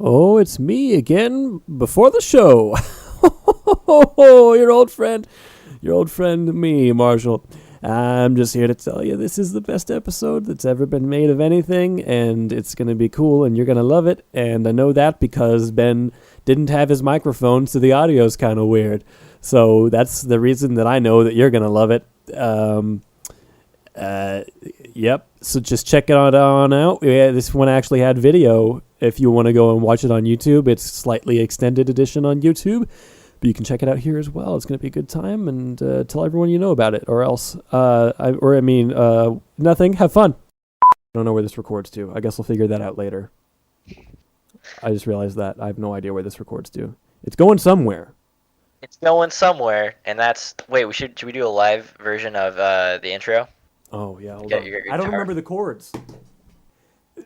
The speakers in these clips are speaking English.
Oh, it's me again before the show. Your old friend, me, Marshall. I'm just here to tell you this is the best episode that's ever been made of anything, and it's going to be cool, and you're going to love it. And I know that because Ben didn't have his microphone, so the audio's kind of weird. So that's the reason that I know that you're going to love it. Uh, yep. So just check it on out. Yeah, this one actually had video. If you want to go and watch it on YouTube, it's slightly extended edition on YouTube, but you can check it out here as well. It's going to be a good time, and tell everyone you know about it, or else, nothing. Have fun. I don't know where this records to. I guess I'll figure that out later. I just realized that I have no idea where this records to. It's going somewhere. It's going somewhere, and that's wait. Should we do a live version of the intro? Oh yeah, hold Get on. your I don't guitar. remember the chords.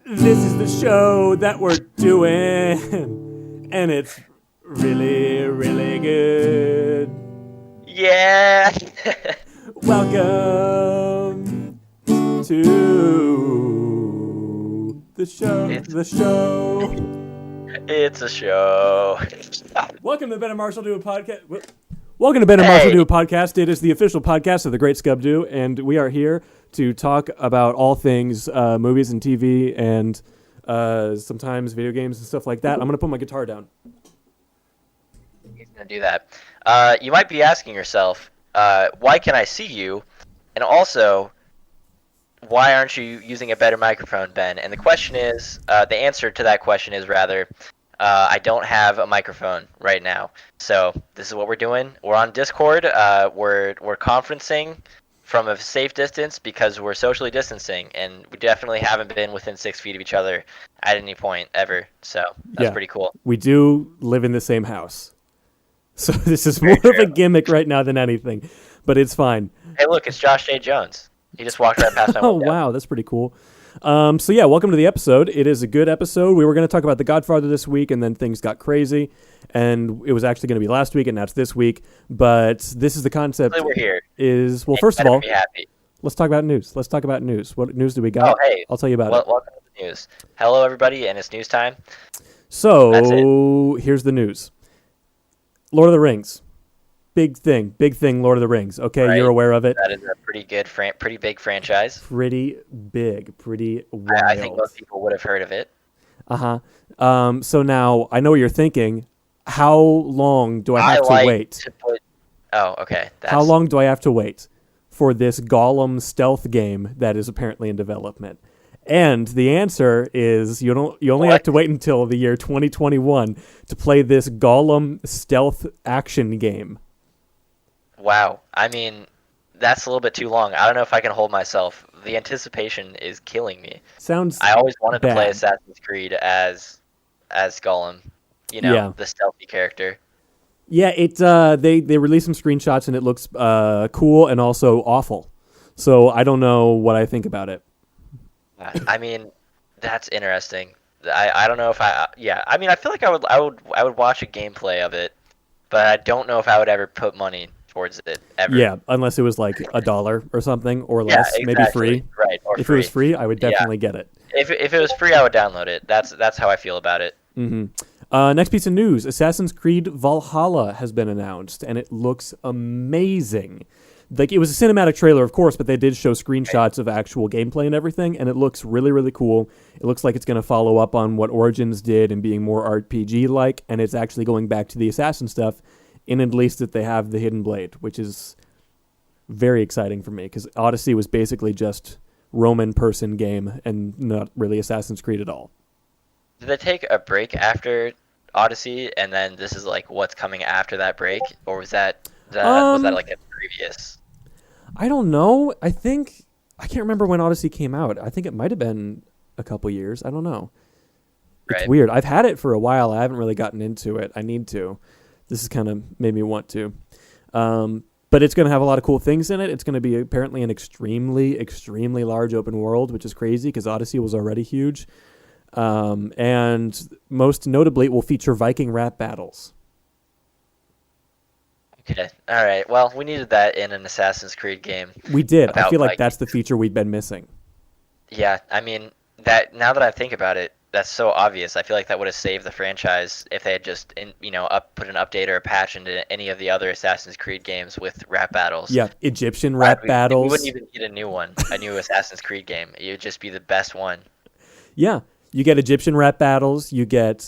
This is the show that we're doing, and it's really, really good. Yeah. Welcome to the show. It's a show. Welcome to Ben and Marshall Do a Podcast. Welcome to Ben and Marshall Do a Podcast. It is the official podcast of the Great Scub Do, and we are here to talk about all things movies and TV and sometimes video games and stuff like that. I'm going to put my guitar down. He's gonna do that. You might be asking yourself, why can I see you? And also, why aren't you using a better microphone, Ben? And the answer to that question is rather, I don't have a microphone right now. So this is what we're doing. We're on Discord. We're conferencing from a safe distance because we're socially distancing, and we definitely haven't been within 6 feet of each other at any point ever. So that's pretty cool. We do live in the same house. So this is more of a gimmick right now than anything, but it's fine. Hey, look, it's Josh J. Jones. He just walked right past my Oh, window. wow, that's pretty cool. So yeah, welcome to the episode. It is a good episode. We were going to talk about The Godfather this week, and then things got crazy, and it was actually going to be last week, and now it's this week. But this is the concept. We're here. First of all, Be happy. let's talk about news. What news do we got? Oh, hey. I'll tell you about it. Welcome to the news. Hello, everybody, and it's news time. So here's the news. Lord of the Rings. Big thing, Lord of the Rings. Okay, Right. You're aware of it. That is a pretty big franchise. Pretty big, pretty wild. I think most people would have heard of it. So now I know what you're thinking. How long do I have to wait? Oh, okay. How long do I have to wait for this Gollum stealth game that is apparently in development? And the answer is you only have to wait until the year 2021 to play this Gollum stealth action game. Wow. I mean, that's a little bit too long. I don't know if I can hold myself. The anticipation is killing me. Sounds I always wanted to play bad. Assassin's Creed as Gollum. Yeah. The stealthy character. Yeah, they released some screenshots and it looks cool and also awful. So I don't know what I think about it. I mean, that's interesting. I don't know if I mean, I feel like I would watch a gameplay of it, but I don't know if I would ever put money towards it ever. Yeah, unless it was like $1 or something or less, Yeah, maybe exactly. free. Right, or if free. it was free, I would definitely get it. If it was free, I would download it. That's how I feel about it. Next piece of news: Assassin's Creed Valhalla has been announced, and it looks amazing. Like, it was a cinematic trailer, of course, but they did show screenshots of actual gameplay and everything, and it looks really, really cool. It looks like it's going to follow up on what Origins did and being more RPG-like, and it's actually going back to the Assassin stuff, in at least that they have the Hidden Blade, which is very exciting for me, because Odyssey was basically just Roman person game and not really Assassin's Creed at all. Did they take a break after Odyssey, and then this is like what's coming after that break, or was that like a previous? I don't know. I can't remember when Odyssey came out. I think it might have been a couple years. I don't know. It's Right. weird. I've had it for a while. I haven't really gotten into it. I need to. This has kind of made me want to. But it's going to have a lot of cool things in it. It's going to be apparently an extremely, extremely large open world, which is crazy because Odyssey was already huge. And most notably, it will feature Viking rap battles. Okay. All right. Well, we needed that in an Assassin's Creed game. We did. I About feel like Vikings. that's the feature we've been missing. Yeah. I mean, that now that I think about it, that's so obvious. I feel like that would have saved the franchise if they had just, put an update or a patch into any of the other Assassin's Creed games with rap battles. Yeah, Egyptian rap We battles. wouldn't even need a new one, a new Assassin's Creed game. It would just be the best one. Yeah, you get Egyptian rap battles, you get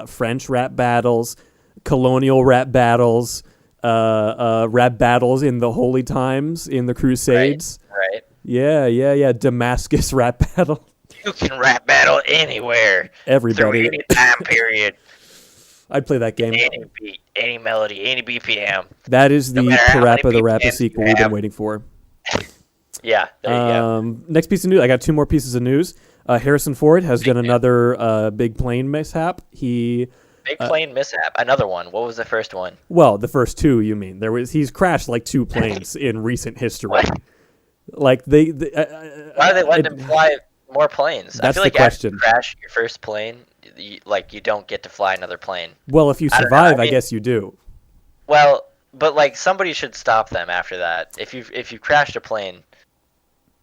French rap battles, colonial rap battles, rap battles in the Holy Times, in the Crusades. Right. Yeah. Damascus rap battle. You can rap battle anywhere. Everybody. Through any time period. I'd play that game. Any beat, any melody, any BPM. That is the matter how many Parappa the Rappa BPMs sequel you we've been have. waiting for. Yeah, there you go. Next piece of news. I got 2 more pieces of news. Harrison Ford has done another big plane mishap. He Big plane mishap. Another one. What was the first one? Well, the first 2, you mean? He's crashed like 2 planes in recent history. What? Like Why are they letting him fly more planes? I That's feel the like after you question. crash your first plane, you don't get to fly another plane. Well, if you I don't know, survive, I I mean- guess you do. Well, but like somebody should stop them after that. If you crashed a plane,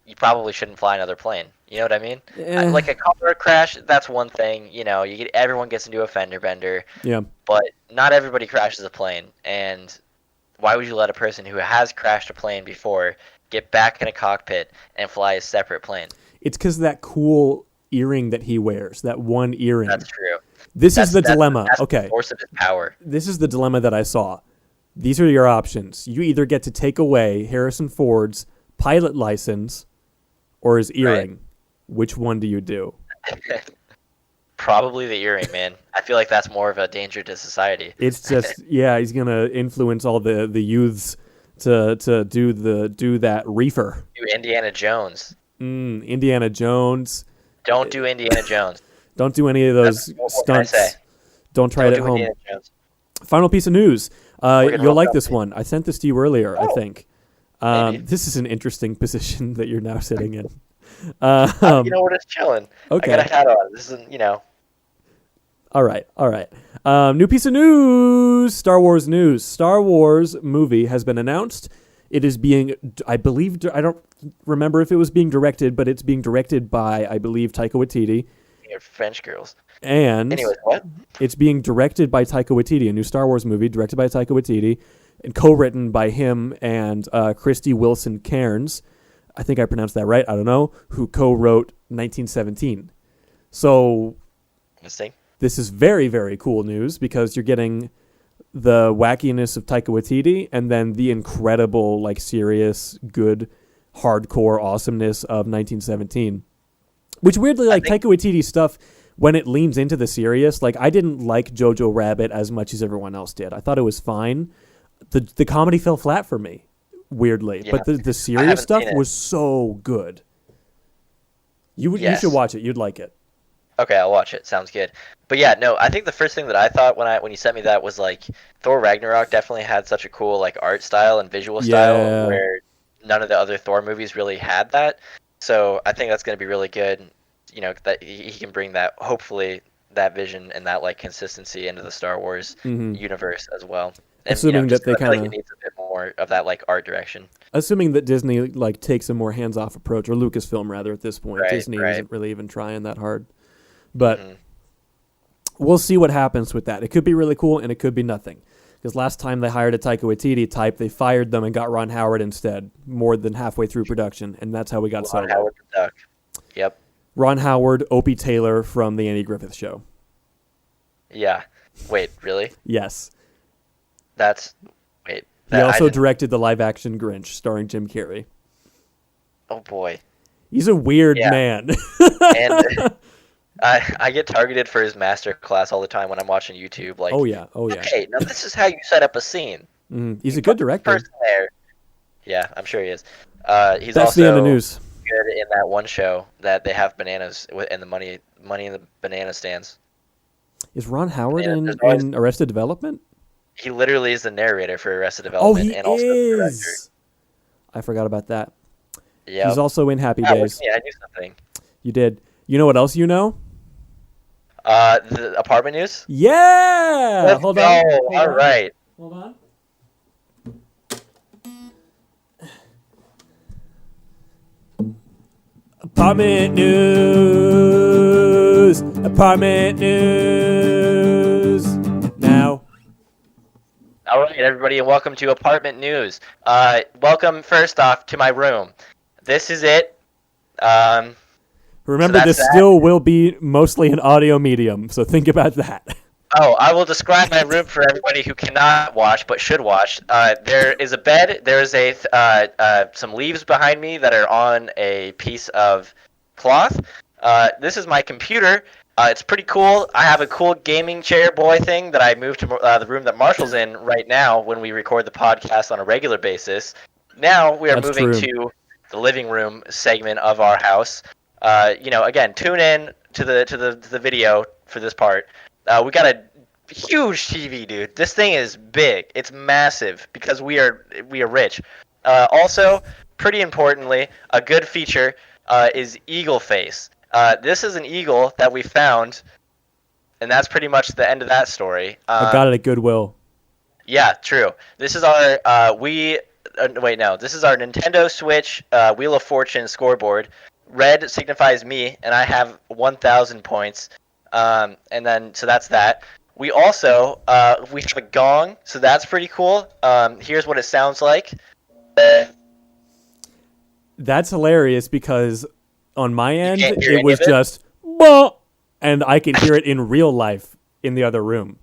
you probably shouldn't fly another plane. You know what I mean? Eh. Like a car crash, that's one thing. Everyone gets into a fender bender, Yeah. but not everybody crashes a plane. And why would you let a person who has crashed a plane before get back in a cockpit and fly a separate plane? It's because of that cool earring that he wears, that one earring. That's true. This is the dilemma. That's Okay. the force of his power. This is the dilemma that I saw. These are your options. You either get to take away Harrison Ford's pilot license or his earring. Which one do you do? Probably the earring, man. I feel like that's more of a danger to society. It's just he's gonna influence all the youths to do that reefer. Do Indiana Jones. Indiana Jones. Don't do Indiana Jones. Don't do any of those What can I stunts. say? Don't try Don't it do at home. Indiana Jones. Final piece of news. gonna You'll help like out, this maybe. one. I sent this to you earlier, I Oh. think. Maybe. This is an interesting position that you're now sitting in. We're just chilling. okay. I got a hat on. This isn't, All right. New piece of news. Star Wars news. Star Wars movie has been announced. It is being, I believe, I don't remember if it was being directed, but it's being directed by, I believe, Taika Waititi. You're French girls. And Anyways, what? it's being directed by Taika Waititi, a new Star Wars movie directed by Taika Waititi and co-written by him and Christy Wilson Cairns. I think I pronounced that right. I don't know. Who co-wrote 1917. So Mistake? this is very, very cool news because you're getting the wackiness of Taika Waititi and then the incredible, like, serious, good, hardcore awesomeness of 1917. Which weirdly, like, Taika Waititi stuff, when it leans into the serious, like, I didn't like Jojo Rabbit as much as everyone else did. I thought it was fine. The comedy fell flat for me, weirdly. Yeah. But the serious haven't stuff seen it. was so good. You Yes. should watch it. You'd like it. Okay, I'll watch it. Sounds good. But yeah, no, I think the first thing that I thought when you sent me that was like Thor Ragnarok definitely had such a cool like art style and visual style Yeah. where none of the other Thor movies really had that. So I think that's going to be really good. That he can bring that, hopefully, that vision and that like consistency into the Star Wars universe as well. And, Assuming just that they 'cause I feel like kinda- it needs a bit more of that like art direction. Assuming that Disney like takes a more hands-off approach, or Lucasfilm rather at this point. Right, Disney right. isn't really even trying that hard. But Mhm. we'll see what happens with that. It could be really cool, and it could be nothing. Because last time they hired a Taika Waititi type, they fired them and got Ron Howard instead, more than halfway through production, and that's how we got Ron Solo. Howard the Duck. Yep. Ron Howard, Opie Taylor from the Andy Griffith Show. Yeah. Wait, really? Yes. Wait. He I also didn't- directed the live-action Grinch, starring Jim Carrey. Oh boy. He's a weird Yeah. man. And I get targeted for his master class all the time when I'm watching YouTube. Like, oh yeah. okay, now this is how you set up a scene. He's a good director. Person there. Yeah, I'm sure he is. He's That's also the end of news. good in that one show that they have bananas and the money in the banana stands. Is Ron Howard Yeah, in, there's always- in Arrested Development? He literally is the narrator for Arrested Oh, Development he and also the director. is. I forgot about that. Yep. He's also in Happy Ah, look Days. at me, I knew something. You did. You know what else you know? The apartment news. Yeah. Let's Hold go. on. Hold All on. right. Hold on. Apartment news. Apartment news. Now. All right, everybody, and welcome to Apartment News. Welcome, first off, to my room. This is it. Remember, this still will be mostly an audio medium, so think about that. Oh, I will describe my room for everybody who cannot watch but should watch. There is a bed. There is some leaves behind me that are on a piece of cloth. This is my computer. It's pretty cool. I have a cool gaming chair boy thing that I moved to the room that Marshall's in right now when we record the podcast on a regular basis. Now we are moving to the living room segment of our house. Again, tune in to the video for this part. We got a huge TV, dude. This thing is big. It's massive because we are rich. Also, pretty importantly, a good feature is Eagle Face. This is an eagle that we found, and that's pretty much the end of that story. I got it at Goodwill. Yeah, true. This is our this is our Nintendo Switch Wheel of Fortune scoreboard. Red signifies me, and I have 1,000 points. So that's that. We also we have a gong, so that's pretty cool. Here's what it sounds like. That's hilarious because on my end it was just bah, and I can hear it in real life in the other room.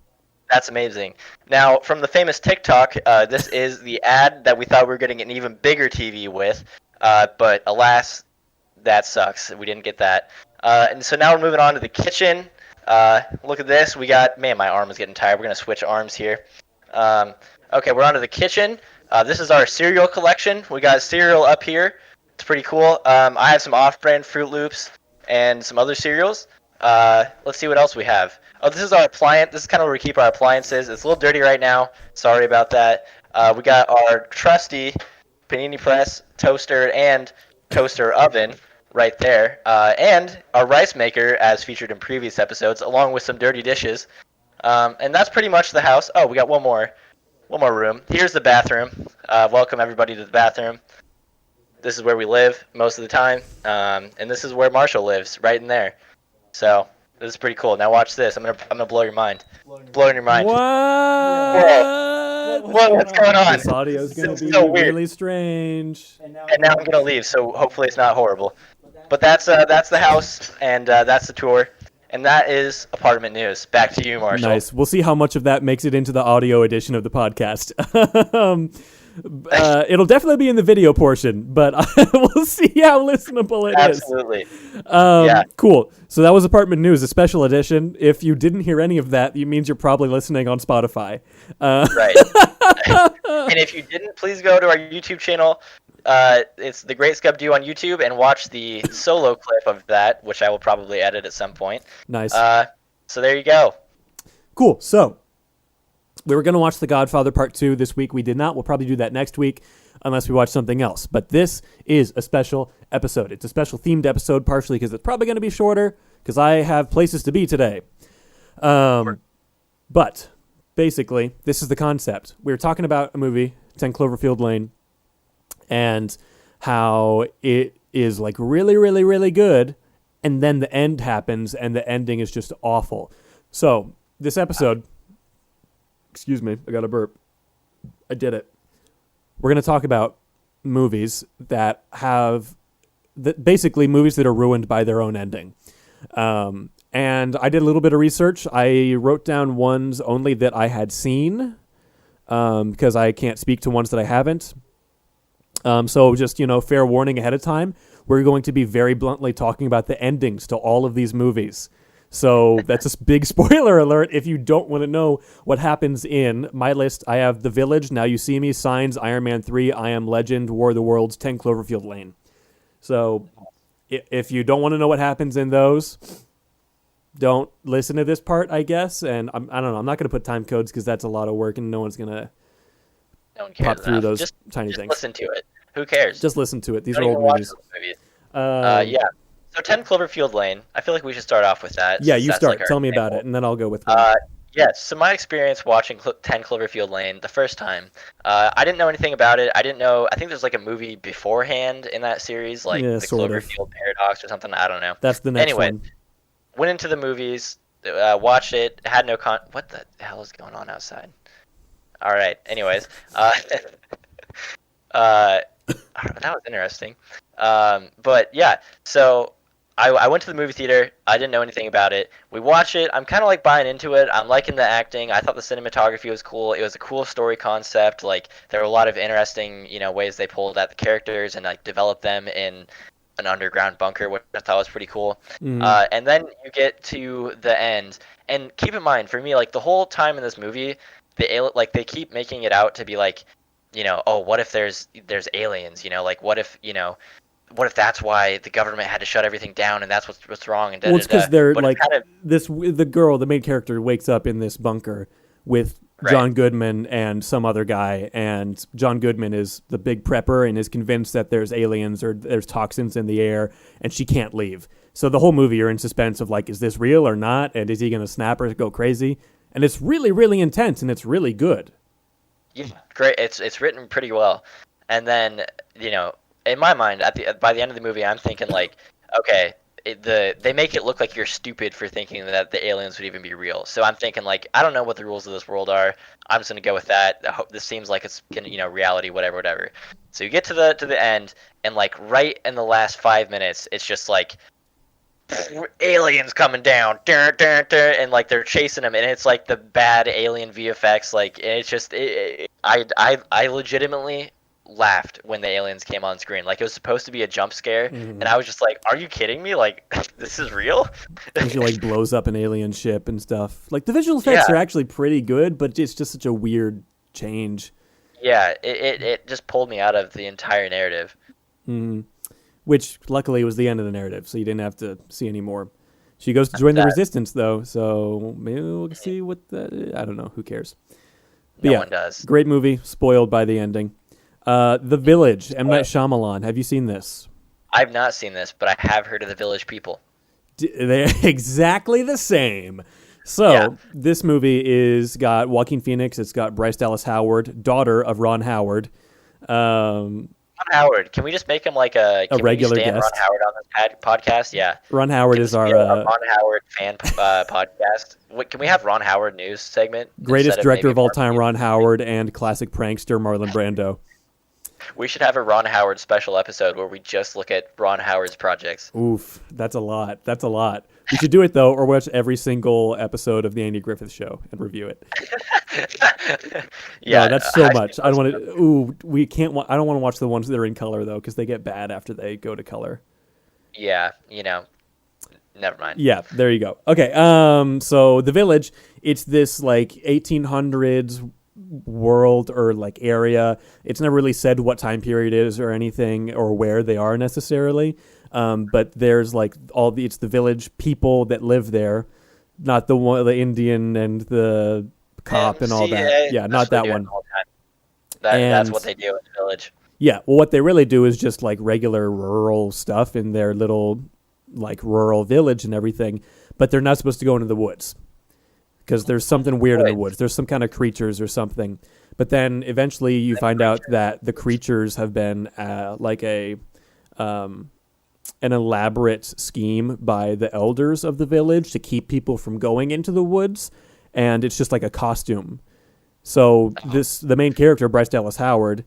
That's amazing. Now, from the famous TikTok, this is the ad that we thought we were getting an even bigger TV with, but alas, that sucks. We didn't get that. And so now we're moving on to the kitchen. Look at this. We got, man, my arm is getting tired. We're going to switch arms here. Okay, we're on to the kitchen. This is our cereal collection. We got cereal up here. It's pretty cool. I have some off-brand Fruit Loops and some other cereals. Let's see what else we have. Oh, this is our appliance. This is kind of where we keep our appliances. It's a little dirty right now. Sorry about that. We got our trusty panini press, toaster, and toaster oven right there, and our rice maker as featured in previous episodes, along with some dirty dishes, and that's pretty much the house. Oh, we got one more room. Here's the bathroom. Welcome everybody to the bathroom. This is where we live most of the time, and this is where Marshall lives, right in there. So this is pretty cool. Now watch this. I'm gonna blow your mind. Blowing your mind. What? Whoa, what's going on? This audio is gonna be so really strange. And now I'm gonna leave, so hopefully it's not horrible. But that's the house, and that's the tour, and that is Apartment News. Back to you, Marshall. Nice. We'll see how much of that makes it into the audio edition of the podcast. It'll definitely be in the video portion, but we'll see how listenable it is. Absolutely. Yeah. Cool. So that was Apartment News, a special edition. If you didn't hear any of that, it means you're probably listening on Spotify. Right. And if you didn't, please go to our YouTube channel. It's The Great Scub Doo on YouTube, and watch the solo clip of that, which I will probably edit at some point. Nice. So there you go. Cool. So we were going to watch The Godfather Part 2 this week. We did not. We'll probably do that next week unless we watch something else. But this is a special episode. It's a special themed episode, partially because it's probably going to be shorter because I have places to be today. But basically, this is the concept. We were talking about a movie, 10 Cloverfield Lane, and how it is like really, really, really good, and then the end happens, and the ending is just awful. So this episode, excuse me, I got a burp. I did it. We're going to talk about movies that basically movies that are ruined by their own ending. And I did a little bit of research. I wrote down ones only that I had seen, because I can't speak to ones that I haven't. So just, fair warning ahead of time, we're going to be very bluntly talking about the endings to all of these movies. So that's a big spoiler alert if you don't want to know what happens in my list. I have The Village, Now You See Me, Signs, Iron Man 3, I Am Legend, War of the Worlds, 10 Cloverfield Lane. So if you don't want to know what happens in those, don't listen to this part, I guess. And I don't know, I'm not going to put time codes because that's a lot of work and no one's going to pop through those tiny things. Listen to it. Who cares? Just listen to it. These don't are old movies. Yeah. So 10 Cloverfield Lane. I feel like we should start off with that. Yeah, you start. Tell me about it, and then I'll go with one. Yes, so my experience watching 10 Cloverfield Lane the first time, I didn't know anything about it. I didn't know. I think there's like a movie beforehand in that series, like Yeah, the sort of. Cloverfield Paradox or something. I don't know. That's the next Anyway, one. went into the movies, watched it, had no What the hell is going on outside? All right. Anyways, uh, that was interesting. But yeah, so I went to the movie theater. I didn't know anything about it. We watch it. I'm kind of like buying into it. I'm liking the acting. I thought the cinematography was cool. It was a cool story concept. Like there were a lot of interesting, ways they pulled at the characters and like developed them in an underground bunker, which I thought was pretty cool. Mm. And then you get to the end, and keep in mind, for me, like the whole time in this movie, like they keep making it out to be like, oh, what if there's aliens? Like what if that's why the government had to shut everything down, and that's what's wrong, and da Well, da it's because da. they're But it's like kind of the girl, the main character, wakes up in this bunker with right. John Goodman and some other guy, and John Goodman is the big prepper and is convinced that there's aliens or there's toxins in the air, and she can't leave. So the whole movie you're in suspense of like, is this real or not, and is he going to snap or go crazy? And it's really, really intense, and it's really good. Yeah, great. It's written pretty well, and then in my mind, by the end of the movie, I'm thinking like, okay, they make it look like you're stupid for thinking that the aliens would even be real. So I'm thinking like, I don't know what the rules of this world are. I'm just gonna go with that. This seems like it's gonna, reality, whatever, whatever. So you get to the end, and like right in the last 5 minutes, it's just like aliens coming down, and like they're chasing them, and it's like the bad alien VFX, like, and it's just, I legitimately laughed when the aliens came on screen. Like it was supposed to be a jump scare, Mm-hmm. and I was just like, "Are you kidding me? Like this is real?" And she like blows up an alien ship and stuff. Like the visual effects Yeah. are actually pretty good, but it's just such a weird change. Yeah, it just pulled me out of the entire narrative. Mm. Which luckily was the end of the narrative, so you didn't have to see any more. She goes to join the That resistance, though, so maybe we'll see what that. I don't know. Who cares? But no yeah, one does. great movie. Spoiled by the ending. The Village. M. Night Shyamalan. Have you seen this? I've not seen this, but I have heard of the Village People. They're exactly the same. So Yeah. this movie is got Joaquin Phoenix. It's got Bryce Dallas Howard, daughter of Ron Howard. Ron Howard, can we just make him like can regular we stand guest. Ron Howard on this podcast? Yeah. Ron Howard Can is this be our a Ron Howard fan podcast? Can we have Ron Howard news segment? greatest instead director maybe of all Mark time, Hamill? Ron Howard, and classic prankster Marlon Brando. We should have a Ron Howard special episode where we just look at Ron Howard's projects. Oof, that's a lot. That's a lot. We should do it though, or watch every single episode of the Andy Griffith Show and review it. Yeah, No, that's so High much. School I don't want Musical. to. Ooh, we can't. I don't want to watch the ones that are in color though, because they get bad after they go to color. Yeah, never mind. Yeah, there you go. Okay, so The Village, it's this like 1800s world or like area. It's never really said what time period it is or anything or where they are necessarily. But there's like it's the village people that live there, not the Indian and the cop and all that. Yeah, not that's what they that do one. all the time. That's And what they do in the village. yeah, well, what they really do is just like regular rural stuff in their little like rural village and everything, but they're not supposed to go into the woods because there's something weird in the Right. woods. There's some kind of creatures or something. But then eventually you find out that the creatures have been like an elaborate scheme by the elders of the village to keep people from going into the woods, and it's just like a costume. So the main character, Bryce Dallas Howard,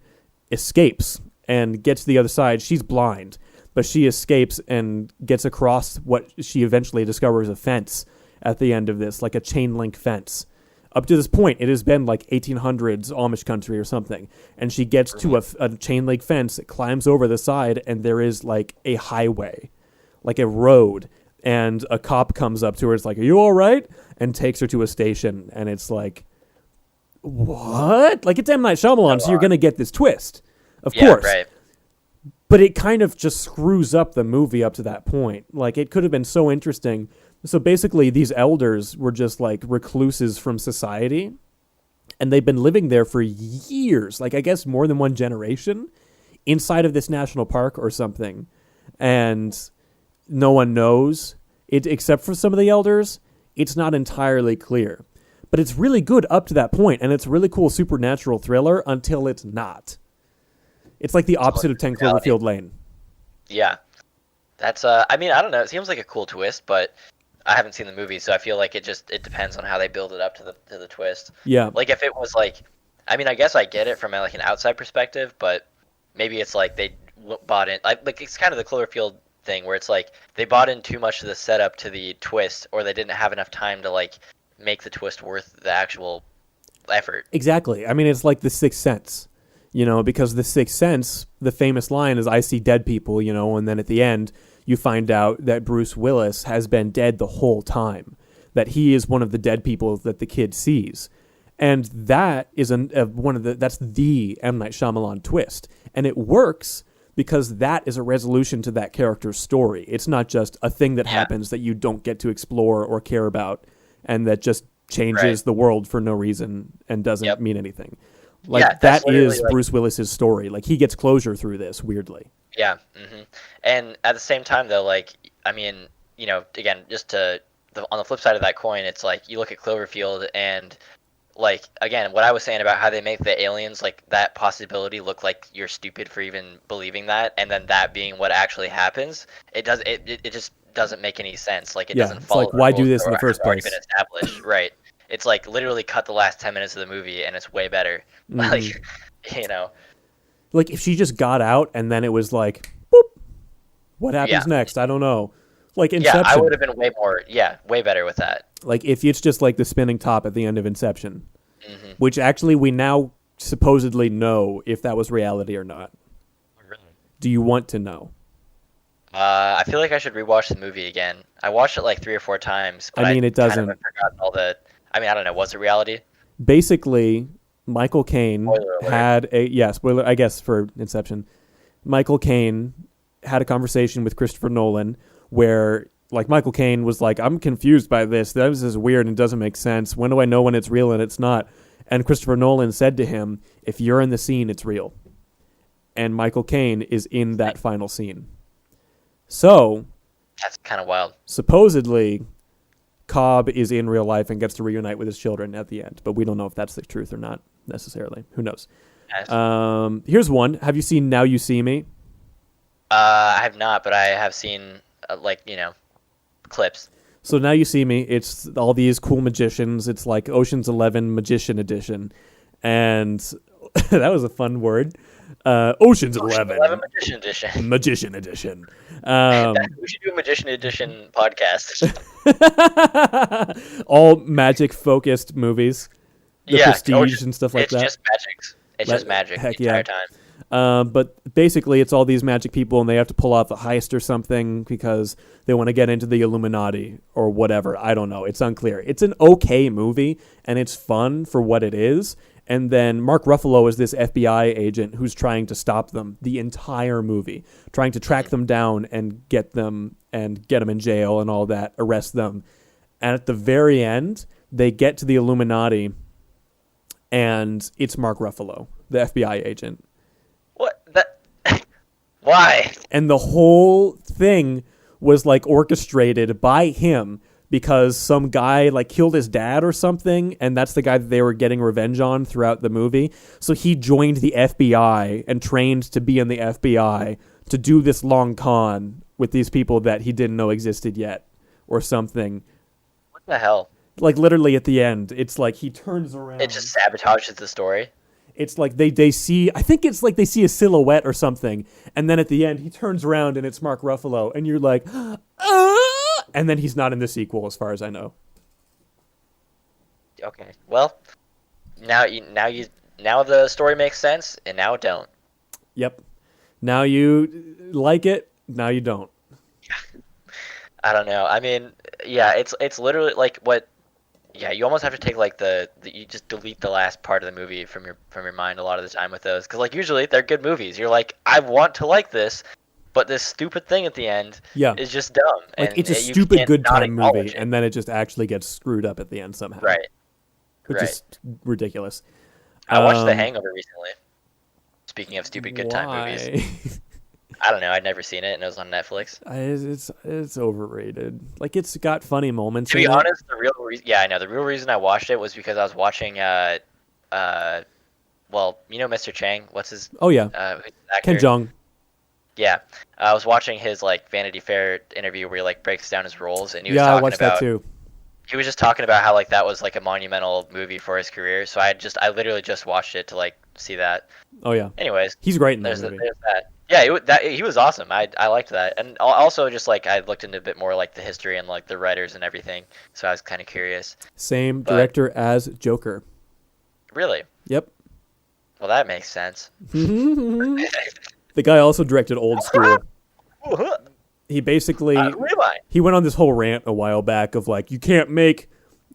escapes and gets to the other side. She's blind, but she escapes and gets across what she eventually discovers a fence at the end of this, like a chain link fence. Up to this point, it has been like 1800s Amish country or something. And she gets to a chain link fence, climbs over the side, and there is like a highway, like a road. And a cop comes up to her. It's like, "Are you all right?" And takes her to a station. And it's like, what? Like, it's M. Night Shyamalan, so you're going to get this twist. Of Yeah, course. right. But it kind of just screws up the movie up to that point. Like, it could have been so interesting. So basically, these elders were just like recluses from society, and they've been living there for years, like I guess more than one generation, inside of this national park or something. And no one knows it except for some of the elders. It's not entirely clear. But it's really good up to that point, and it's a really cool supernatural thriller until it's not. It's like the opposite of 10 Cloverfield Lane. Yeah. That's I mean, I don't know. It seems like a cool twist, but I haven't seen the movie, so I feel like it depends on how they build it up to the twist. Yeah. Like if it was like, I mean, I guess I get it from like an outside perspective, but maybe it's like they bought in like it's kind of the Cloverfield thing where it's like they bought in too much of the setup to the twist, or they didn't have enough time to like make the twist worth the actual effort. Exactly. I mean, it's like The Sixth Sense, because The Sixth Sense, the famous line is, "I see dead people," and then at the end, you find out that Bruce Willis has been dead the whole time, that he is one of the dead people that the kid sees. And that is that's the M. Night Shyamalan twist. And it works because that is a resolution to that character's story. It's not just a thing that happens that you don't get to explore or care about and that just changes the world for no reason and doesn't mean anything. Like that is like, Bruce Willis's story. Like he gets closure through this, weirdly. Yeah. Mm-hmm. And at the same time though, like, I mean, again, just on the flip side of that coin, it's like you look at Cloverfield and like, again, what I was saying about how they make the aliens, like that possibility look like you're stupid for even believing that, and then that being what actually happens, it just doesn't make any sense. Like it doesn't follow. It's like, why do this in the first place? Been established, right? It's like literally cut the last 10 minutes of the movie and it's way better. Like, like if she just got out and then it was like, boop, what happens next? I don't know. Like Inception. Yeah, I would have been way better with that. Like if it's just like the spinning top at the end of Inception, which actually we now supposedly know if that was reality or not. Really? Do you want to know? I feel like I should rewatch the movie again. I watched it like 3 or 4 times. But I mean, it doesn't. Kind of forgotten all the. I mean, I don't know. Was it reality? Basically, Michael Caine had spoiler, I guess, for Inception. Michael Caine had a conversation with Christopher Nolan where, like, Michael Caine was like, "I'm confused by this. This is weird and doesn't make sense. When do I know when it's real and it's not?" And Christopher Nolan said to him, "If you're in the scene, it's real." And Michael Caine is in that final scene. So that's kind of wild. Supposedly, Cobb is in real life and gets to reunite with his children at the end, but we don't know if that's the truth or not necessarily. Who knows? Yes. Here's one. Have you seen Now You See Me? I have not, but I have seen clips. So Now You See Me, it's all these cool magicians. It's like Ocean's 11 Magician Edition, and that was a fun word. Ocean's 11 Magician Edition. Magician Edition. We should do a Magician Edition podcast. All magic-focused movies. The Prestige and stuff like that. It's just magic the entire time. But basically, it's all these magic people, and they have to pull off the heist or something because they want to get into the Illuminati or whatever. I don't know. It's unclear. It's an okay movie, and it's fun for what it is. And then Mark Ruffalo is this FBI agent who's trying to stop them the entire movie, trying to track them down and get them in jail and all that, arrest them. And at the very end, they get to the Illuminati, and it's Mark Ruffalo, the FBI agent. What? Why? And the whole thing was like orchestrated by him because some guy like killed his dad or something, and that's the guy that they were getting revenge on throughout the movie. So he joined the FBI and trained to be in the FBI to do this long con with these people that he didn't know existed yet or something. What the hell? Like literally at the end, it's like he turns around. It just sabotages the story. It's like they see, I think it's like they see a silhouette or something, and then at the end he turns around and it's Mark Ruffalo, and you're like, and then he's not in the sequel as far as I know. Okay, well, now the story makes sense, and now it don't. Yep. Now you like it, now you don't. I don't know. I mean, yeah, it's literally like what. Yeah, you almost have to take like you just delete the last part of the movie from your mind a lot of the time with those, because like usually they're good movies. You're like, I want to like this, but this stupid thing at the end is just dumb. Like it's a stupid good time movie, and then it just actually gets screwed up at the end somehow. Right. Which is ridiculous. I watched The Hangover recently. Speaking of stupid good time movies. I don't know. I'd never seen it, and it was on Netflix. It's overrated. Like it's got funny moments. To be in it. honest, the real reason, yeah, I know the real reason I watched it was because I was watching, well, Mr. Chang. What's his? Oh yeah, Who's the actor? Ken Jeong. Yeah, I was watching his like Vanity Fair interview where he like breaks down his roles, and he was Yeah, I talking watched about. that too. He was just talking about how like that was like a monumental movie for his career. So I literally just watched it to like see that. Oh yeah, Anyways, he's great in that there's movie. there's that. Yeah, he was awesome. I liked that, and also just like I looked into a bit more like the history and like the writers and everything. So I was kind of curious. Same But- director as Joker. Really? Yep. Well, that makes sense. The guy also directed Old School. He basically Who am I? he went on this whole rant a while back of like you can't make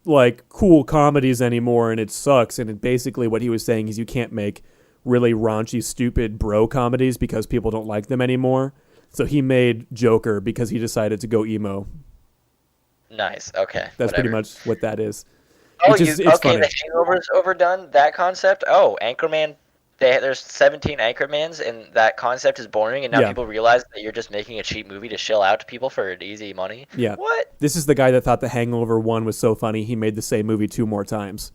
like cool comedies anymore and it sucks, and basically what he was saying is you can't make really raunchy stupid bro comedies because people don't like them anymore. So he made Joker because he decided to go emo. Nice. Okay. That's pretty whatever. much what that is. Oh, It's just- it's okay. funny. The Hangover's overdone that concept. Oh, Anchorman. There's 17 Anchormans, and that concept is boring. And now Yeah. people realize that you're just making a cheap movie to shill out to people for easy money. Yeah. What? This is the guy that thought The Hangover 1 was so funny he made the same movie 2 more times.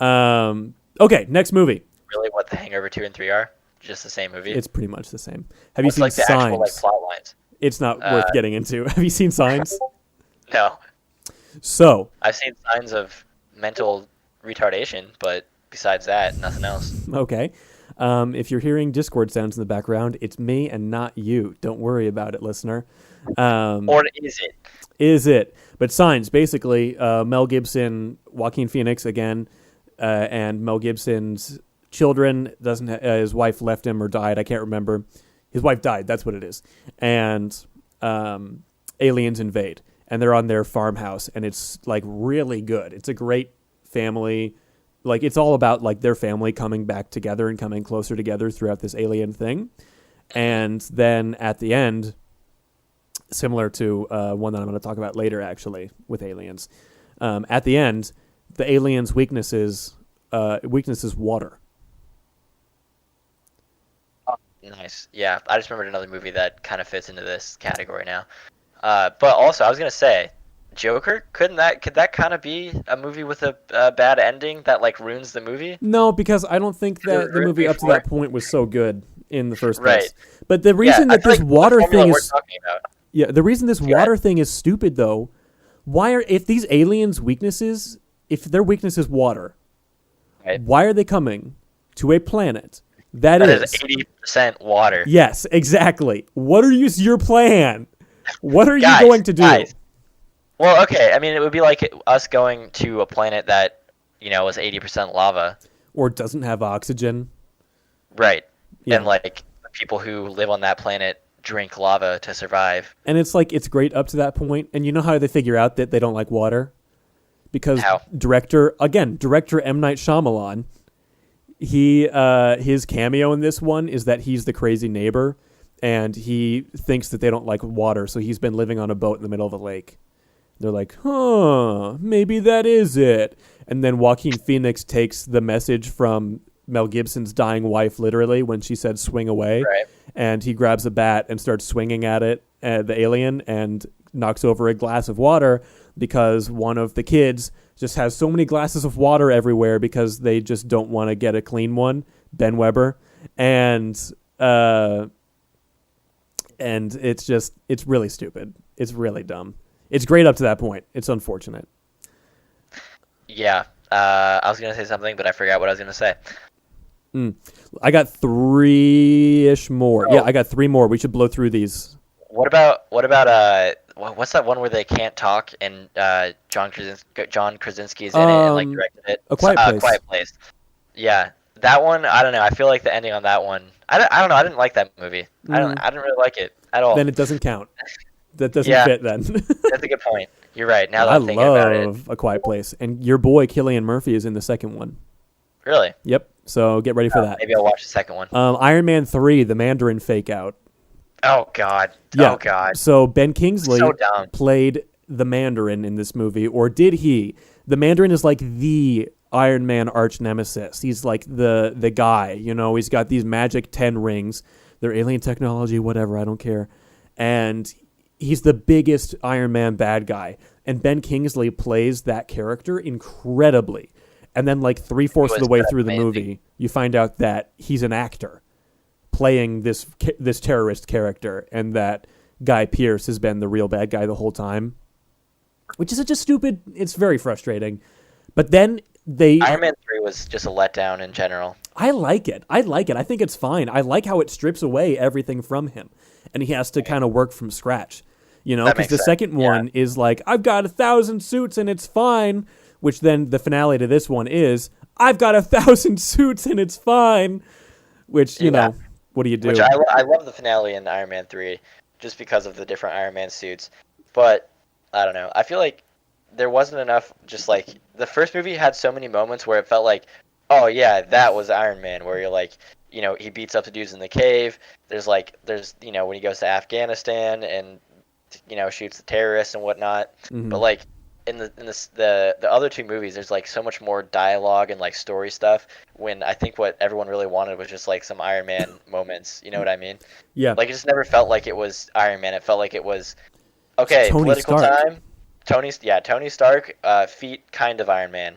Okay, next movie. Really? What the Hangover 2 and 3 are? Just the same movie? It's pretty much the same. Have What's you like seen the Signs? actual like plot lines? It's not worth getting into. Have you seen Signs? No, So, I've seen signs of mental retardation, but besides that, nothing else. okay. If you're hearing Discord sounds in the background, it's me and not you. Don't worry about it, listener. Or is it? Is it? But Signs, basically, Mel Gibson, Joaquin Phoenix again, and Mel Gibson's children doesn't. His wife left him or died. I can't remember. His wife died. That's what it is. And aliens invade, and they're on their farmhouse, and it's like really good. It's a great family. Like it's all about like their family coming back together and coming closer together throughout this alien thing. And then at the end, similar to one that I'm going to talk about later, actually, with aliens. At the end, the aliens' weakness is water. Nice. Yeah, I just remembered another movie that kind of fits into this category now. But also, I was gonna say, Joker. Could that kind of be a movie with a bad ending that like ruins the movie? No, because I don't think that the Or movie up to before. that point was so good in the first Right. place. But the reason I that feel this like water the formula thing we're is talking about. the reason this Go ahead. water thing is stupid though, if these aliens' weaknesses, if their weakness is water, Right. why are they coming to a planet that That is is 80% water. Yes, exactly. What are your plan? What are Guys, you going to do? guys. Well, okay. I mean, it would be like us going to a planet that was 80% lava, Or doesn't have oxygen? right? Yeah. And like the people who live on that planet drink lava to survive. And it's like it's great up to that point, and you know how they figure out that they don't like water? Because How? director M. Night Shyamalan, his cameo in this one is that he's the crazy neighbor, and he thinks that they don't like water, so he's been living on a boat in the middle of a lake. They're like, maybe that is it. And then Joaquin Phoenix takes the message from Mel Gibson's dying wife literally when she said swing away. Right. And he grabs a bat and starts swinging at it, the alien, and knocks over a glass of water because one of the kids just has so many glasses of water everywhere because they just don't want to get a clean one, Ben Weber. And it's really stupid. It's really dumb. It's great up to that point. It's unfortunate. Yeah. I was gonna say something, but I forgot what I was gonna say. I got 3-ish more. Oh. Yeah, I got 3 more. We should blow through these. What about what's that one where they can't talk and John Krasinski's in it and like directed it? A Quiet Place. Quiet Place. Yeah, that one. I don't know. I feel like the ending on that one. I don't know. I didn't like that movie. I didn't really like it at all. Then it doesn't count. That doesn't Yeah. fit then. That's a good point. You're right. Now that I I'm thinking about it, love A Quiet Place. And your boy, Cillian Murphy, is in the second one. really. Yep. So get ready for that. Maybe I'll watch the second one. Iron Man 3, the Mandarin fake out. Oh God. Yeah. Oh God. So Ben Kingsley So dumb. played the Mandarin in this movie, or did he? The Mandarin is like the Iron Man arch nemesis. He's like the guy, he's got these magic 10 rings They're alien technology, whatever, I don't care. And he's the biggest Iron Man bad guy. And Ben Kingsley plays that character incredibly. And then like 3/4 of the way through the movie, you find out that he's an actor playing this terrorist character, and that Guy Pearce has been the real bad guy the whole time, which is just stupid. It's very frustrating. But then Iron Man 3 was just a letdown in general. I like it. I think it's fine. I like how it strips away everything from him, and he has to kind of work from scratch. You know, because the second one is like, I've got 1,000 suits and it's fine. Which then the finale to this one is, I've got 1,000 suits and it's fine. Which, you know, what do you do? Which I love the finale in Iron Man 3 just because of the different Iron Man suits. But, I don't know. I feel like there wasn't enough, just like, the first movie had so many moments where it felt like, oh yeah, that was Iron Man, where you're like, you know, he beats up the dudes in the cave. There's, you know, when he goes to Afghanistan and, you know, shoots the terrorists and whatnot. Mm-hmm. But, like, in the other two movies, there's like so much more dialogue and like story stuff, when I think what everyone really wanted was just like some Iron Man moments. You know what I mean? Yeah. Like, it just never felt like it was Iron Man. It felt like it was, okay, political time. Tony Stark, feet kind of Iron Man.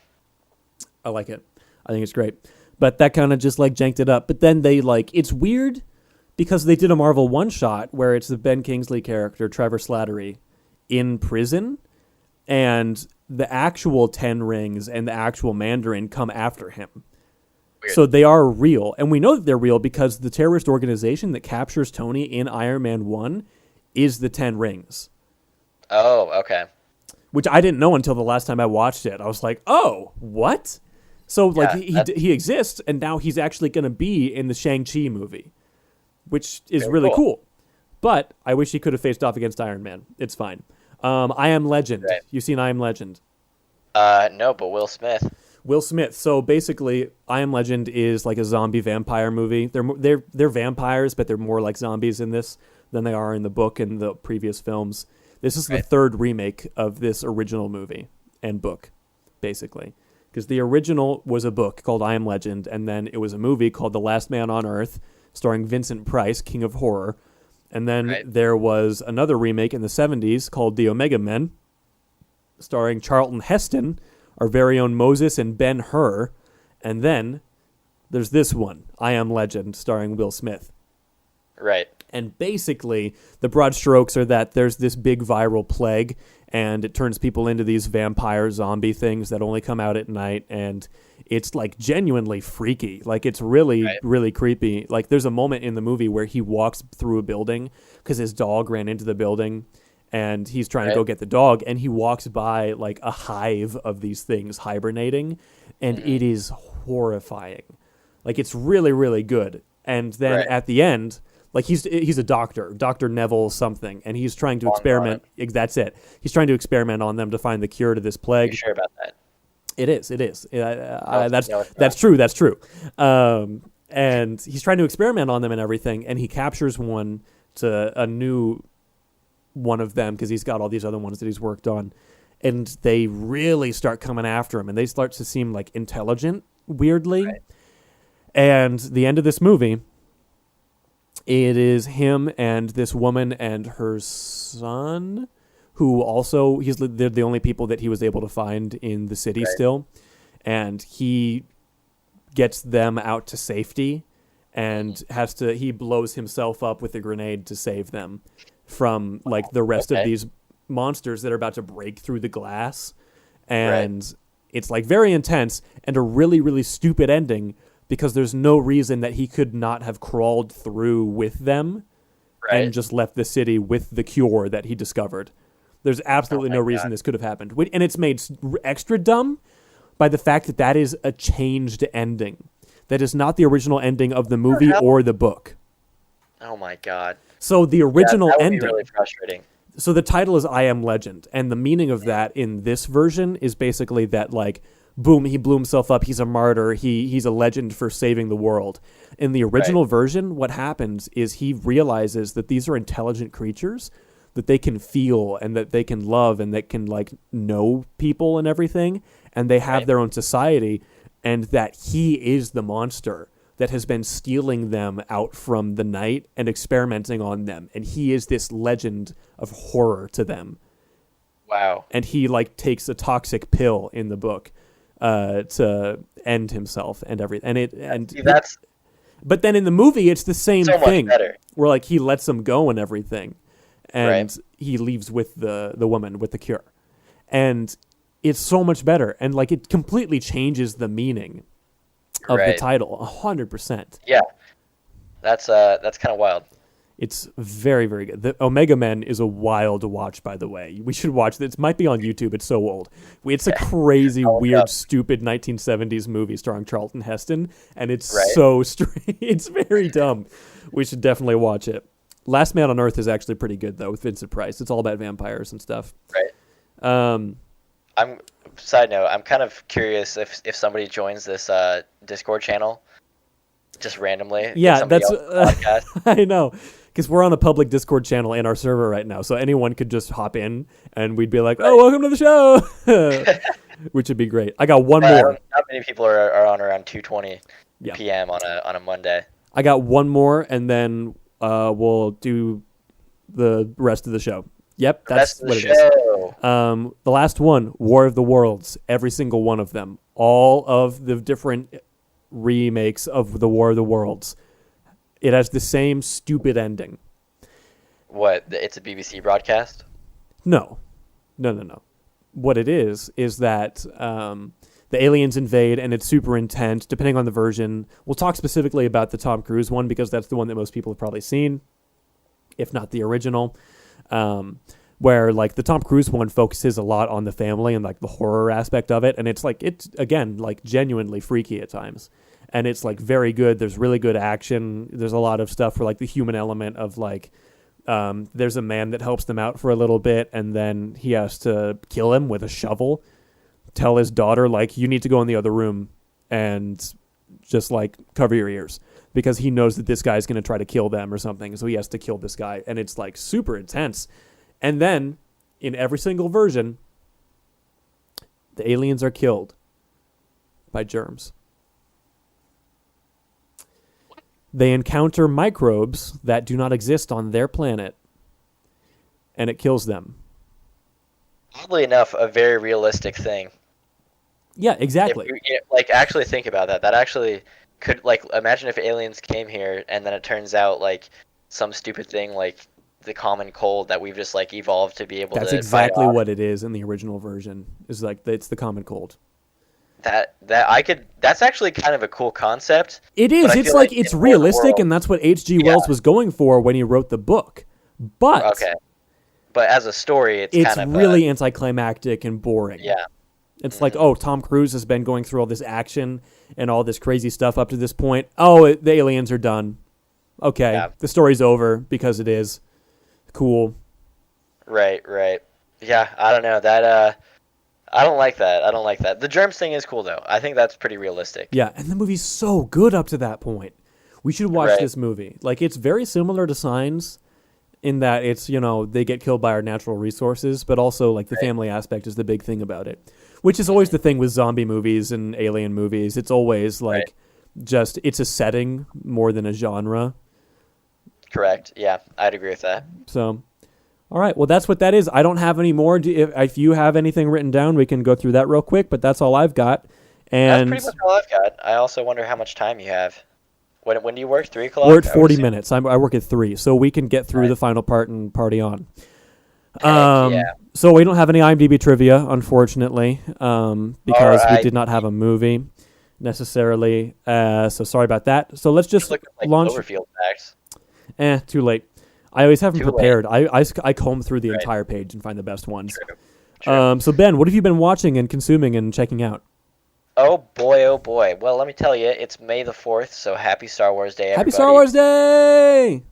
I like it. I think it's great. But that kind of just like janked it up. But then they like, it's weird because they did a Marvel one-shot where it's the Ben Kingsley character, Trevor Slattery, in prison. And the actual Ten Rings and the actual Mandarin come after him. Weird. So they are real. And we know that they're real because the terrorist organization that captures Tony in Iron Man 1 is the Ten Rings. Oh, okay. Which I didn't know until the last time I watched it. I was like, oh, what? So like he exists, and now he's actually going to be in the Shang-Chi movie, which is really cool. But I wish he could have faced off against Iron Man. It's fine. I Am Legend. Right. You seen I Am Legend? No, but Will Smith. Will Smith. So basically, I Am Legend is like a zombie vampire movie. They're vampires, but they're more like zombies in this than they are in the book and the previous films. This is the third remake of this original movie and book, basically. Because the original was a book called I Am Legend, and then it was a movie called The Last Man on Earth, starring Vincent Price, King of Horror. And then there was another remake in the 70s called The Omega Men, starring Charlton Heston, our very own Moses and Ben-Hur. And then there's this one, I Am Legend, starring Will Smith. Right. And basically, the broad strokes are that there's this big viral plague, and it turns people into these vampire zombie things that only come out at night, and it's like genuinely freaky. Like, it's really, really creepy. Like, there's a moment in the movie where he walks through a building because his dog ran into the building, and he's trying to go get the dog, and he walks by like a hive of these things hibernating, and it is horrifying. Like, it's really, really good. And then at the end, like, he's a doctor, Dr. Neville something, and he's trying to experiment. That's it. He's trying to experiment on them to find the cure to this plague. Are you sure about that? It is. That's true. That's true. And he's trying to experiment on them and everything, and he captures one to a new one of them because he's got all these other ones that he's worked on, and they really start coming after him, and they start to seem like intelligent, weirdly. And the end of this movie, it is him and this woman and her son, who also, they're the only people that he was able to find in the city still. And he gets them out to safety and he blows himself up with a grenade to save them from like the rest of these monsters that are about to break through the glass. And it's like very intense and a really, really stupid ending, because there's no reason that he could not have crawled through with them and just left the city with the cure that he discovered. There's absolutely no reason this could have happened. And it's made extra dumb by the fact that that is a changed ending. That is not the original ending of the movie or the book. Oh my God. So the original ending... That would be really frustrating. So the title is I Am Legend, and the meaning of that in this version is basically that, like, boom, he blew himself up, he's a martyr, he's a legend for saving the world. In the original version, what happens is he realizes that these are intelligent creatures, that they can feel and that they can love and that can, like, know people and everything, and they have their own society, and that he is the monster that has been stealing them out from the night and experimenting on them. And he is this legend of horror to them. Wow. And he like takes a toxic pill in the book to end himself and everything. See, that's But then in the movie, it's the same so thing. much better. Where like he lets them go and everything, and Right. he leaves with the woman with the cure, and it's so much better. And like it completely changes the meaning of the Right. title 100%. Yeah. That's kind of wild. It's very, very good. The Omega Men is a wild watch, by the way. We should watch this. It might be on YouTube. It's so old. It's a crazy, look it weird, up. stupid 1970s movie starring Charlton Heston, and it's Right. so strange. It's very dumb. We should definitely watch it. Last Man on Earth is actually pretty good, though, with Vincent Price. It's all about vampires and stuff. Right. Side note, I'm kind of curious if somebody joins this Discord channel just randomly. If Yeah, somebody that's else podcast. I know, because we're on a public Discord channel in our server right now, so anyone could just hop in, and we'd be like, "Oh, welcome to the show," which would be great. I got one more. Not many people are on around 2:20 Yeah. p.m. on a Monday. I got one more, and then we'll do the rest of the show. Yep, that's Rest of what the it is. show. The last one, War of the Worlds, every single one of them, all of the different remakes of the War of the Worlds. It has the same stupid ending. What? It's a BBC broadcast? No. What it is that the aliens invade, and it's super intense, depending on the version. We'll talk specifically about the Tom Cruise one, because that's the one that most people have probably seen, if not the original. Where like the Tom Cruise one focuses a lot on the family and like the horror aspect of it, and it's again like genuinely freaky at times, and it's like very good. There's really good action. There's a lot of stuff for like the human element of like there's a man that helps them out for a little bit, and then he has to kill him with a shovel, tell his daughter like, you need to go in the other room and just like cover your ears, because he knows that this guy's going to try to kill them or something. So he has to kill this guy. And it's like super intense. And then in every single version, the aliens are killed by germs. They encounter microbes that do not exist on their planet, and it kills them. Oddly enough, a very realistic thing. Yeah, exactly. If you like actually think about that, that actually could like imagine if aliens came here and then it turns out like some stupid thing like the common cold that we've just like evolved to be able That's to exactly fight off. what it is in the original version. Is like it's the common cold. That's actually kind of a cool concept. It is. But I It's feel like like it's in War of the realistic, Worlds- and that's what H.G. Yeah. Wells was going for when he wrote the book. But Okay. But as a story, it's it's kind of really anticlimactic and boring. yeah. It's like, oh, Tom Cruise has been going through all this action and all this crazy stuff up to this point. Oh, the aliens are done. Okay, Yeah. the story's over because it is. Cool. Right. Yeah, I don't know. That I don't like that. The germs thing is cool though. I think that's pretty realistic. Yeah, and the movie's so good up to that point. We should watch Right. this movie. Like, it's very similar to Signs in that it's, they get killed by our natural resources, but also, like, the family aspect is the big thing about it, which is always the thing with zombie movies and alien movies. It's always, like, just, it's a setting more than a genre. Correct. Yeah, I'd agree with that. So, all right. Well, that's what that is. I don't have any more. If you have anything written down, we can go through that real quick, but that's all I've got. And That's pretty much all I've got. I also wonder how much time you have. When do you work? 3 o'clock? we're at I would 40 assume. minutes. I work at 3, so we can get through Right. the final part and party on. Yeah. So we don't have any IMDb trivia, unfortunately, because we Alright. did not have a movie necessarily. So sorry about that. So let's just Look at like launch. Cloverfield facts. Too late. I always have them Too late. prepared. I comb through the Right. entire page and find the best ones. True. So Ben, what have you been watching and consuming and checking out? Oh boy. Well, let me tell you, it's May the 4th, so happy Star Wars Day, everybody. Happy Star Wars Day!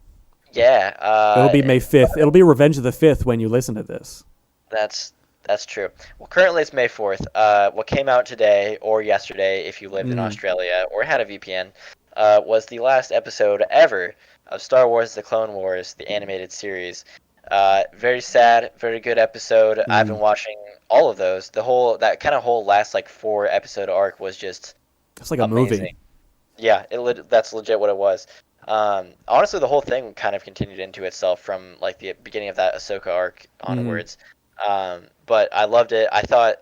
Yeah. It'll be May 5th. It'll be Revenge of the 5th when you listen to this. That's true. Well, currently it's May 4th. What came out today or yesterday, if you lived in Australia or had a VPN, was the last episode ever of Star Wars: The Clone Wars, the animated series. Very sad, very good episode. I've been watching all of those. That kind of whole last like 4 episode arc was just It's like a amazing. movie. Yeah, that's legit what it was. Honestly, the whole thing kind of continued into itself from like the beginning of that Ahsoka arc onwards. But I loved it. I thought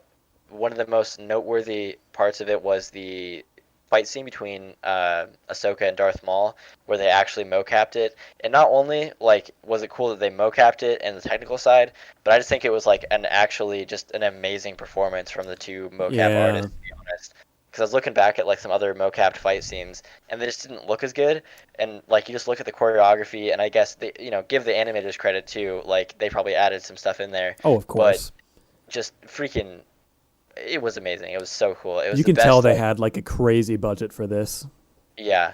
one of the most noteworthy parts of it was the fight scene between Ahsoka and Darth Maul, where they actually mocapped it. And not only like was it cool that they mocapped it and the technical side, but I just think it was like an actually just an amazing performance from the two mocap artists, to be honest. Because I was looking back at like some other mocapped fight scenes, and they just didn't look as good. And like you just look at the choreography, and I guess they, give the animators credit too. Like they probably added some stuff in there. Oh, of course. But just freaking, it was amazing. It was so cool. It was You can tell they had like a crazy budget for this. Yeah.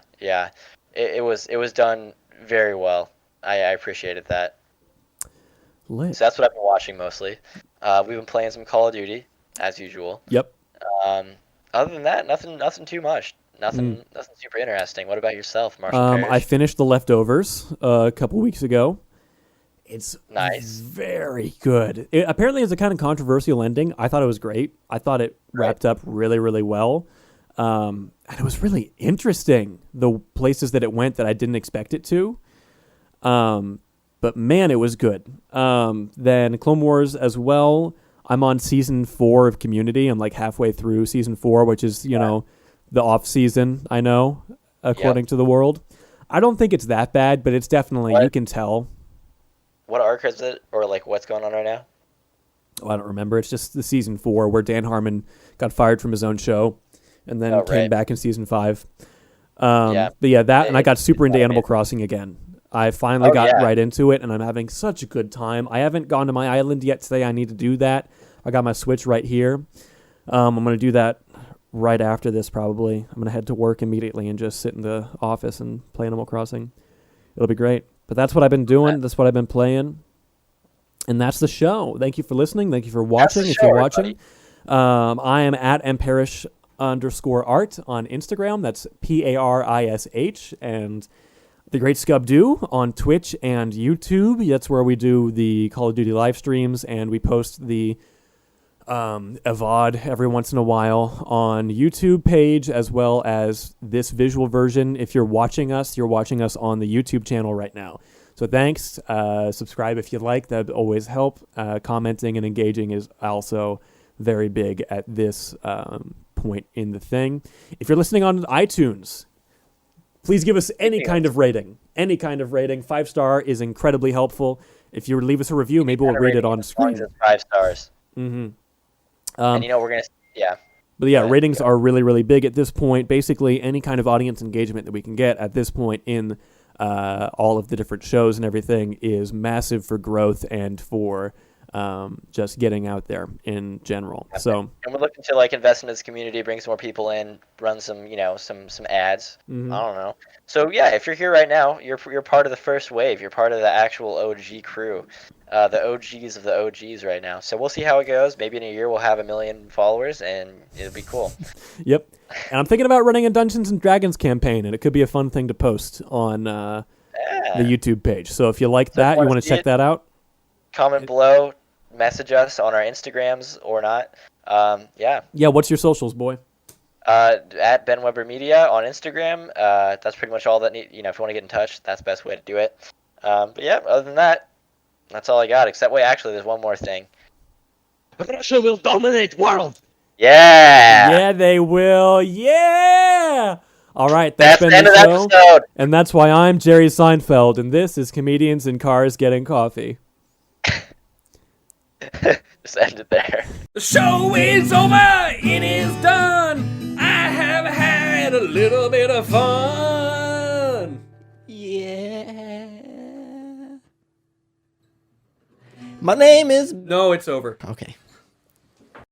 It was done very well. I appreciated that. Lit. So that's what I've been watching mostly. We've been playing some Call of Duty as usual. Yep. Other than that, nothing too much. Nothing super interesting. What about yourself, Marshall Parrish? I finished The Leftovers a couple weeks ago. It's nice. Very good. It apparently has a kind of controversial ending. I thought it was great. I thought it wrapped up really, really well. And it was really interesting, the places that it went that I didn't expect it to. But man, it was good. Then Clone Wars as well. I'm on season 4 of Community. I'm like halfway through season 4, which is, the off season, I know, according to the world. I don't think it's that bad, but it's definitely, you can tell. What arc is it? Or like what's going on right now? Oh, I don't remember. It's just the season 4 where Dan Harmon got fired from his own show and then came back in season 5. But yeah, that, and I got super into Animal Crossing again. I finally got right into it, and I'm having such a good time. I haven't gone to my island yet today. I need to do that. I got my Switch right here. I'm going to do that right after this probably. I'm going to head to work immediately and just sit in the office and play Animal Crossing. It'll be great. But that's what I've been doing. That's what I've been playing. And that's the show. Thank you for listening. Thank you for watching. If you're watching, I am at mparish_art on Instagram. That's PARISH. And The Great Scubdo on Twitch and YouTube. That's where we do the Call of Duty live streams, and we post the VOD every once in a while on YouTube page, as well as this visual version. If you're watching us on the YouTube channel right now. So thanks. Subscribe if you like. That would always help. Commenting and engaging is also very big at this point in the thing. If you're listening on iTunes, please give us any kind of rating. 5-star is incredibly helpful. If you leave us a review, maybe we'll read it on screen. 5 stars. Mm-hmm. And we're going to, But yeah, ratings are really, really big at this point. Basically, any kind of audience engagement that we can get at this point in all of the different shows and everything is massive for growth and for just getting out there in general. So, and we're looking to like invest in this community, bring some more people in, run some some ads. Mm-hmm. I don't know. So yeah, if you're here right now, you're part of the first wave. You're part of the actual OG crew, the OGs of the OGs right now. So we'll see how it goes. Maybe in a year we'll have 1 million followers, and it'll be cool. Yep. And I'm thinking about running a Dungeons and Dragons campaign, and it could be a fun thing to post on the YouTube page. So if you like that, you want to check that out, comment below, message us on our Instagrams or not. Yeah, what's your socials, boy? At Ben Weber Media on Instagram. That's pretty much all that if you want to get in touch, that's the best way to do it. But yeah, other than that, that's all I got. Except, wait, actually, there's one more thing. Russia will dominate world. Yeah. Yeah, they will. Yeah. All right, that's been the end of the episode. And that's why I'm Jerry Seinfeld, and this is Comedians in Cars Getting Coffee. Just end it there. The show is over. It is done. I have had a little bit of fun. Yeah. My name is... No, it's over. Okay.